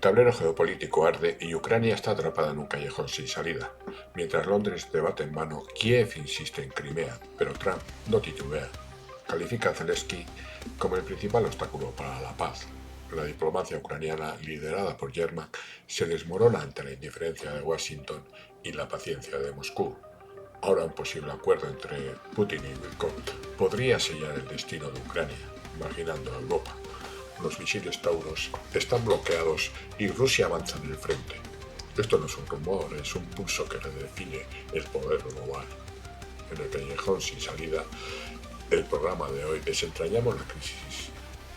tablero geopolítico arde y Ucrania está atrapada en un callejón sin salida. Mientras Londres debate en vano, Kiev insiste en Crimea, pero Trump no titubea. Califica a Zelensky como el principal obstáculo para la paz. La diplomacia ucraniana, liderada por Yermak, se desmorona ante la indiferencia de Washington y la paciencia de Moscú. Ahora un posible acuerdo entre Putin y Wilkov podría sellar el destino de Ucrania, marginando a Europa. Los misiles Tauros están bloqueados y Rusia avanza en el frente. Esto no es un rumor, es un pulso que redefine el poder global. En el callejón sin salida, el programa de hoy desentrañamos la crisis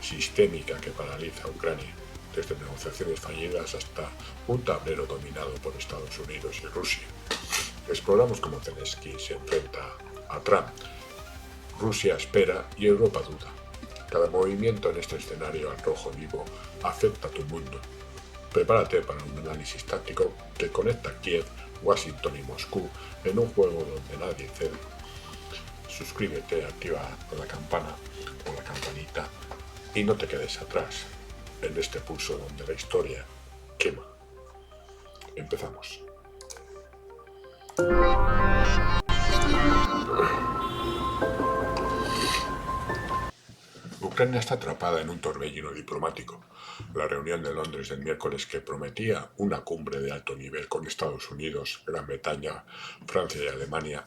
sistémica que paraliza a Ucrania, desde negociaciones fallidas hasta un tablero dominado por Estados Unidos y Rusia. Exploramos cómo Zelensky se enfrenta a Trump, Rusia espera y Europa duda. Cada movimiento en este escenario al rojo vivo afecta a tu mundo. Prepárate para un análisis táctico que conecta Kiev, Washington y Moscú en un juego donde nadie cede. Suscríbete, activa la campana o la campanita y no te quedes atrás en este pulso donde la historia quema. Empezamos. Ucrania está atrapada en un torbellino diplomático. La reunión de Londres del miércoles, que prometía una cumbre de alto nivel con Estados Unidos, Gran Bretaña, Francia y Alemania,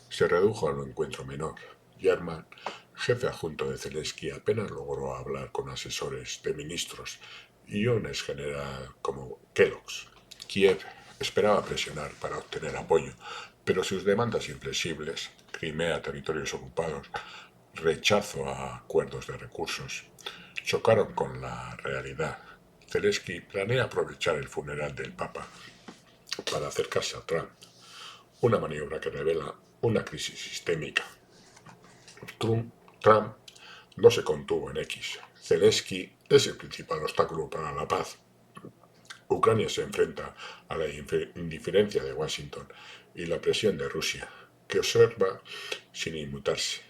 se redujo a un encuentro menor. Yermak, jefe adjunto de Zelensky, apenas logró hablar con asesores de ministros y un exgeneral como Kellogg's. Kiev esperaba presionar para obtener apoyo, pero sus demandas inflexibles, Crimea, territorios ocupados, rechazo a acuerdos de recursos, chocaron con la realidad. Zelensky planea aprovechar el funeral del Papa para acercarse a Trump, una maniobra que revela una crisis sistémica. Trump no se contuvo en X. Zelensky es el principal obstáculo para la paz. Ucrania se enfrenta a la indiferencia de Washington y la presión de Rusia, que observa sin inmutarse.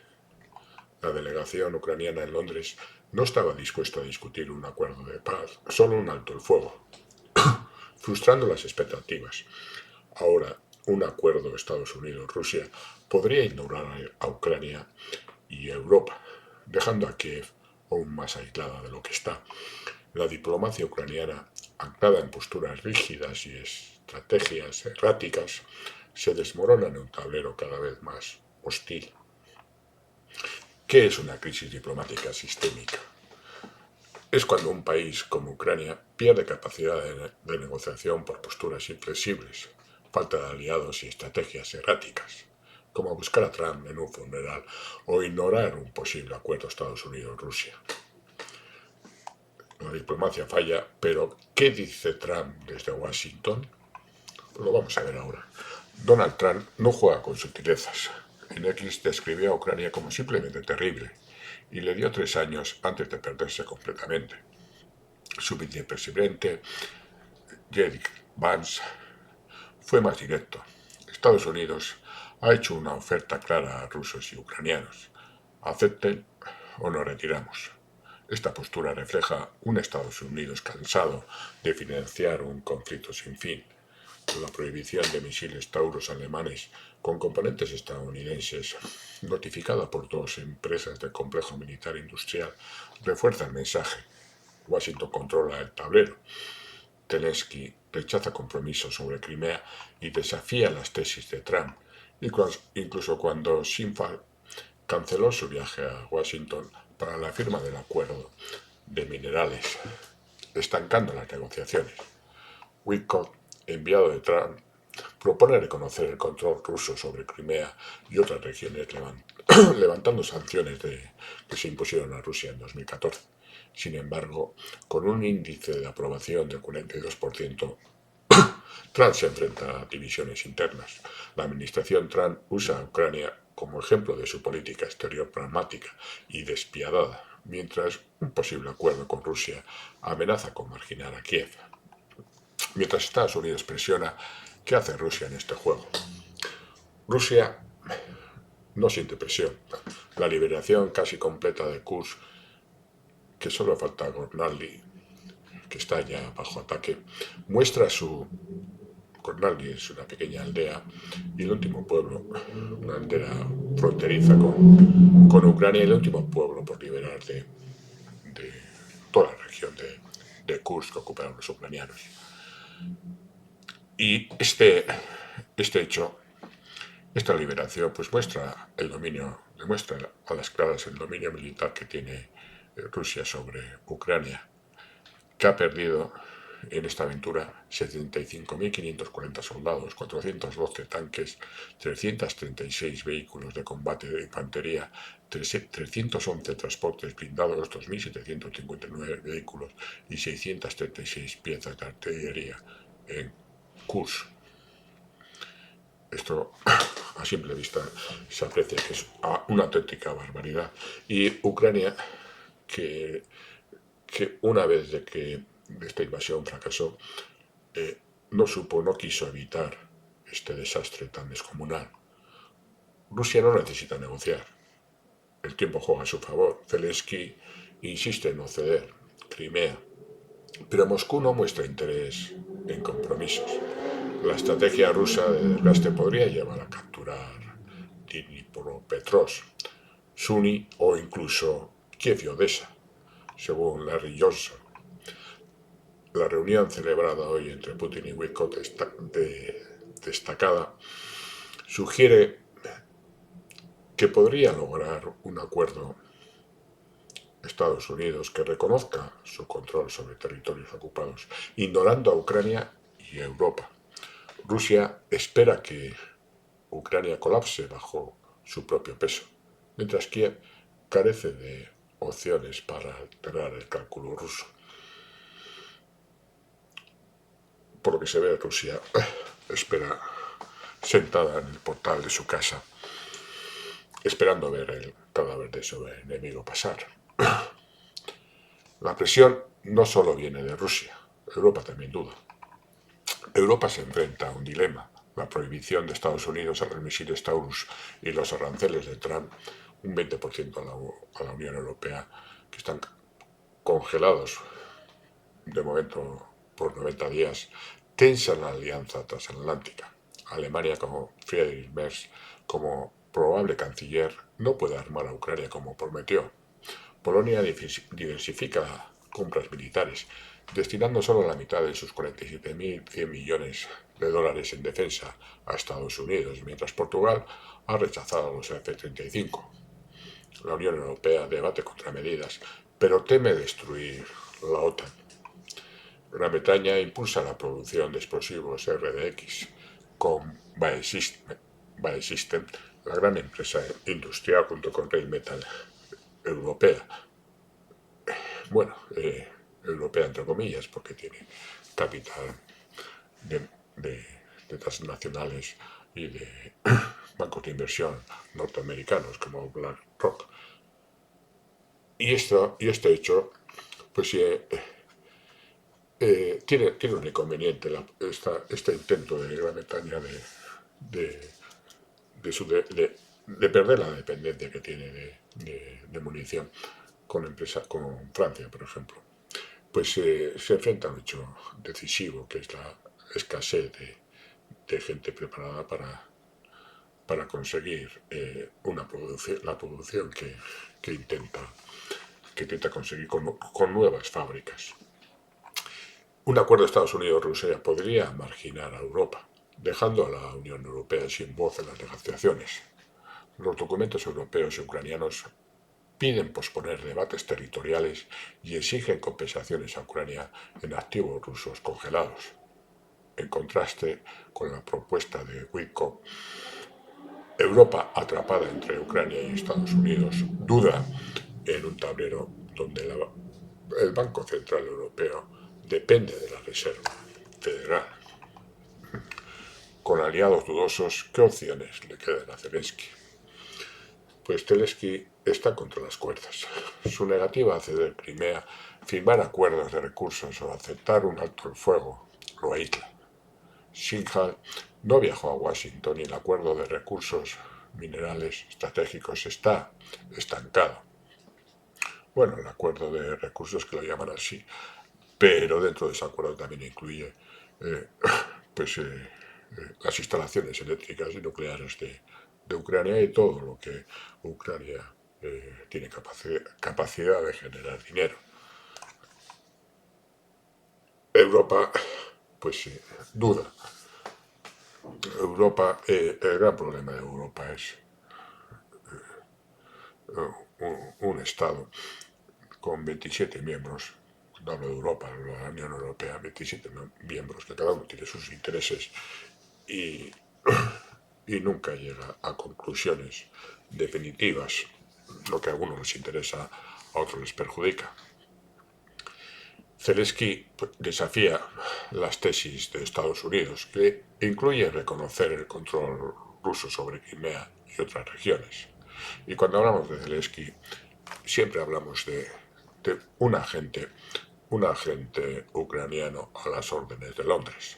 La delegación ucraniana en Londres no estaba dispuesta a discutir un acuerdo de paz, solo un alto el fuego, frustrando las expectativas. Ahora, un acuerdo Estados Unidos-Rusia podría ignorar a Ucrania y a Europa, dejando a Kiev aún más aislada de lo que está. La diplomacia ucraniana, anclada en posturas rígidas y estrategias erráticas, se desmorona en un tablero cada vez más hostil. ¿Qué es una crisis diplomática sistémica? Es cuando un país como Ucrania pierde capacidad de negociación por posturas inflexibles, falta de aliados y estrategias erráticas, como buscar a Trump en un funeral o ignorar un posible acuerdo Estados Unidos-Rusia. La diplomacia falla, pero ¿qué dice Trump desde Washington? Lo vamos a ver ahora. Donald Trump no juega con sutilezas. En X describió a Ucrania como simplemente terrible y le dio 3 años antes de perderse completamente. Su vicepresidente, J.D. Vance, fue más directo. Estados Unidos ha hecho una oferta clara a rusos y ucranianos. Acepten o nos retiramos. Esta postura refleja un Estados Unidos cansado de financiar un conflicto sin fin. La prohibición de misiles Tauros alemanes con componentes estadounidenses, notificada por 2 empresas del complejo militar industrial, refuerza el mensaje. Washington controla el tablero. Zelensky rechaza compromisos sobre Crimea y desafía las tesis de Trump, incluso cuando Sinfal canceló su viaje a Washington para la firma del acuerdo de minerales, estancando las negociaciones. Witkoff, enviado de Trump, propone reconocer el control ruso sobre Crimea y otras regiones, levantando sanciones que se impusieron a Rusia en 2014. Sin embargo, con un índice de aprobación del 42%, Trump se enfrenta a divisiones internas. La administración Trump usa a Ucrania como ejemplo de su política exterior pragmática y despiadada, mientras un posible acuerdo con Rusia amenaza con marginar a Kiev. Mientras Estados Unidos presiona, ¿qué hace Rusia en este juego? Rusia no siente presión. La liberación casi completa de Kursk, que solo falta gobernarle, que está ya bajo ataque, muestra su... Kornali es una pequeña aldea y el último pueblo, una aldea fronteriza con Ucrania, y el último pueblo por liberar de toda la región de Kursk que ocuparon los ucranianos. Y este hecho, esta liberación, pues muestra el dominio, demuestra a las claras el dominio militar que tiene Rusia sobre Ucrania, que ha perdido en esta aventura 75.540 soldados, 412 tanques, 336 vehículos de combate de infantería, 311 transportes blindados, 2.759 vehículos y 636 piezas de artillería en Kursk. Esto a simple vista se aprecia que es una auténtica barbaridad. Y Ucrania, que una vez de que esta invasión fracasó, no quiso evitar este desastre tan descomunal. Rusia no necesita negociar. El tiempo juega a su favor. Zelensky insiste en no ceder Crimea, pero Moscú no muestra interés en compromisos. La estrategia rusa de desgaste podría llevar a capturar Dnipropetrovsk, Sumy o incluso Kiev y Odessa, según Larry Johnson. La reunión celebrada hoy entre Putin y Witkoff destacada sugiere que podría lograr un acuerdo Estados Unidos que reconozca su control sobre territorios ocupados, ignorando a Ucrania y a Europa. Rusia espera que Ucrania colapse bajo su propio peso, mientras Kiev carece de opciones para alterar el cálculo ruso. Por lo que se ve, Rusia espera sentada en el portal de su casa, esperando ver el cadáver de su enemigo pasar. La presión no solo viene de Rusia, Europa también duda. Europa se enfrenta a un dilema: la prohibición de Estados Unidos a los misiles Taurus y los aranceles de Trump, un 20% a la Unión Europea, que están congelados de momento por 90 días, tensa la alianza transatlántica. Alemania, como Friedrich Merz, como probable canciller, no puede armar a Ucrania como prometió. Polonia diversifica compras militares, destinando solo la mitad de sus 47.100 millones de dólares en defensa a Estados Unidos, mientras Portugal ha rechazado los F-35. La Unión Europea debate contramedidas, pero teme destruir la OTAN. Gran Bretaña impulsa la producción de explosivos RDX con BAE System, la gran empresa industrial junto con Rheinmetall europea. Bueno, europea entre comillas, porque tiene capital de transnacionales y de bancos de inversión norteamericanos como BlackRock. Y este hecho, pues tiene un inconveniente, este intento de Gran Bretaña de perder la dependencia que tiene de munición con empresas como Francia, por ejemplo. Pues se enfrenta a un hecho decisivo, que es la escasez de gente preparada para conseguir la producción que intenta conseguir con nuevas fábricas. Un acuerdo de Estados Unidos-Rusia podría marginar a Europa, dejando a la Unión Europea sin voz en las negociaciones. Los documentos europeos y ucranianos piden posponer debates territoriales y exigen compensaciones a Ucrania en activos rusos congelados. En contraste con la propuesta de Witkoff, Europa, atrapada entre Ucrania y Estados Unidos, duda en un tablero donde el Banco Central Europeo depende de la Reserva Federal. Con aliados dudosos, ¿qué opciones le quedan a Zelensky? Pues Zelensky está contra las cuerdas. Su negativa a ceder Crimea, firmar acuerdos de recursos o aceptar un alto el fuego lo aísla. Singhal no viajó a Washington y el acuerdo de recursos minerales estratégicos está estancado. Bueno, el acuerdo de recursos, que lo llaman así, pero dentro de ese acuerdo también incluye eh, pues, las instalaciones eléctricas y nucleares de Ucrania y todo lo que Ucrania tiene capacidad de generar dinero. Europa, pues duda. Europa, el gran problema de Europa es un Estado con 27 miembros, no hablo de Europa, hablo de la Unión Europea, 27 miembros, que cada uno tiene sus intereses y, y nunca llega a conclusiones definitivas. Lo que a algunos les interesa, a otros les perjudica. Zelensky desafía las tesis de Estados Unidos, que incluye reconocer el control ruso sobre Crimea y otras regiones. Y cuando hablamos de Zelensky, siempre hablamos de un agente ucraniano a las órdenes de Londres.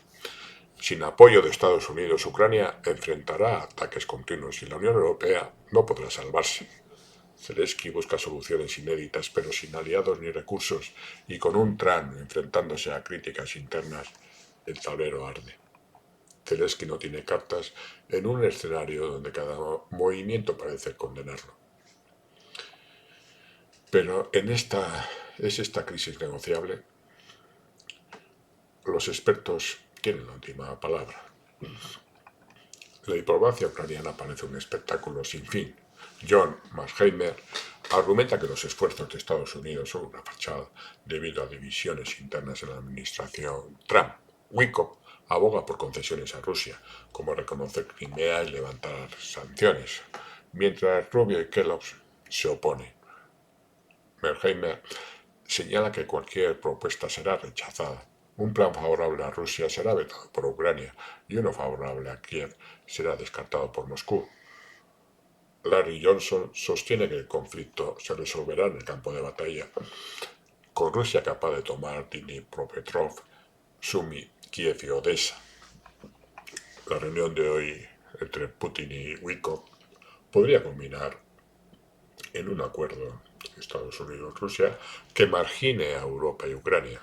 Sin apoyo de Estados Unidos, Ucrania enfrentará ataques continuos y la Unión Europea no podrá salvarse. Zelensky busca soluciones inéditas, pero sin aliados ni recursos, y con un Trump enfrentándose a críticas internas, el tablero arde. Zelensky no tiene cartas en un escenario donde cada movimiento parece condenarlo. Pero es esta crisis negociable. Los expertos tienen la última palabra. La diplomacia ucraniana parece un espectáculo sin fin. John Mearsheimer argumenta que los esfuerzos de Estados Unidos son una fachada debido a divisiones internas en la administración Trump. Wickoff aboga por concesiones a Rusia, como reconocer Crimea y levantar sanciones, mientras Rubio y Kellogg se oponen. Mearsheimer señala que cualquier propuesta será rechazada. Un plan favorable a Rusia será vetado por Ucrania y uno favorable a Kiev será descartado por Moscú. Larry Johnson sostiene que el conflicto se resolverá en el campo de batalla, con Rusia capaz de tomar Dnipropetrovsk, Sumy, Kiev y Odessa. La reunión de hoy entre Putin y Wickoff podría culminar en un acuerdo Estados Unidos-Rusia que margine a Europa y Ucrania,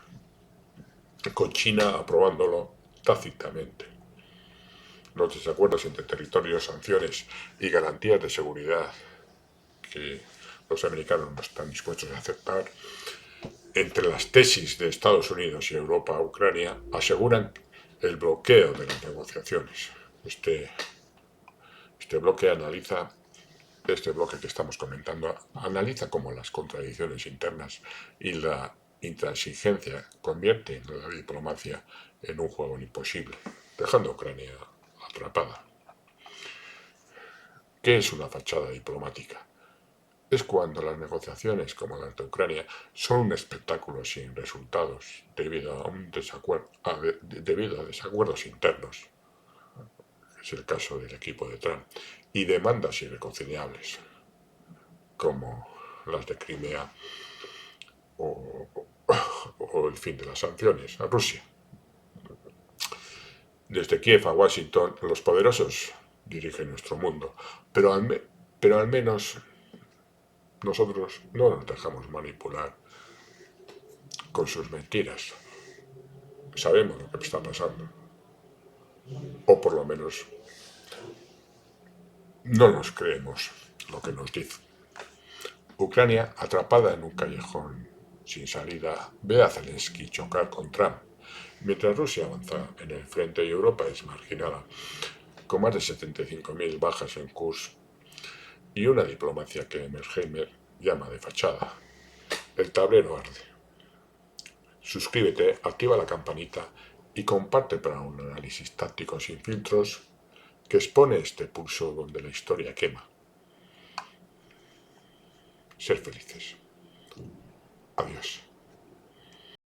con China aprobándolo tácitamente. Los desacuerdos entre territorios, sanciones y garantías de seguridad que los americanos no están dispuestos a aceptar, entre las tesis de Estados Unidos y Europa a Ucrania, aseguran el bloqueo de las negociaciones. Este bloque que estamos comentando analiza cómo las contradicciones internas y la intransigencia convierten la diplomacia en un juego imposible, dejando a Ucrania atrapada. ¿Qué es una fachada diplomática? Es cuando las negociaciones, como las de Ucrania, son un espectáculo sin resultados debido a desacuerdos internos. Es el caso del equipo de Trump, y demandas irreconciliables, como las de Crimea o el fin de las sanciones a Rusia. Desde Kiev a Washington, los poderosos dirigen nuestro mundo, pero al menos nosotros no nos dejamos manipular con sus mentiras. Sabemos lo que está pasando, o por lo menos no nos creemos lo que nos dice. Ucrania, atrapada en un callejón sin salida, ve a Zelensky chocar con Trump, mientras Rusia avanza en el frente y Europa es marginada, con más de 75.000 bajas en Kursk y una diplomacia que Mearsheimer llama de fachada. El tablero arde. Suscríbete, activa la campanita y comparte para un análisis táctico sin filtros que expone este pulso donde la historia quema. Ser felices. Adiós.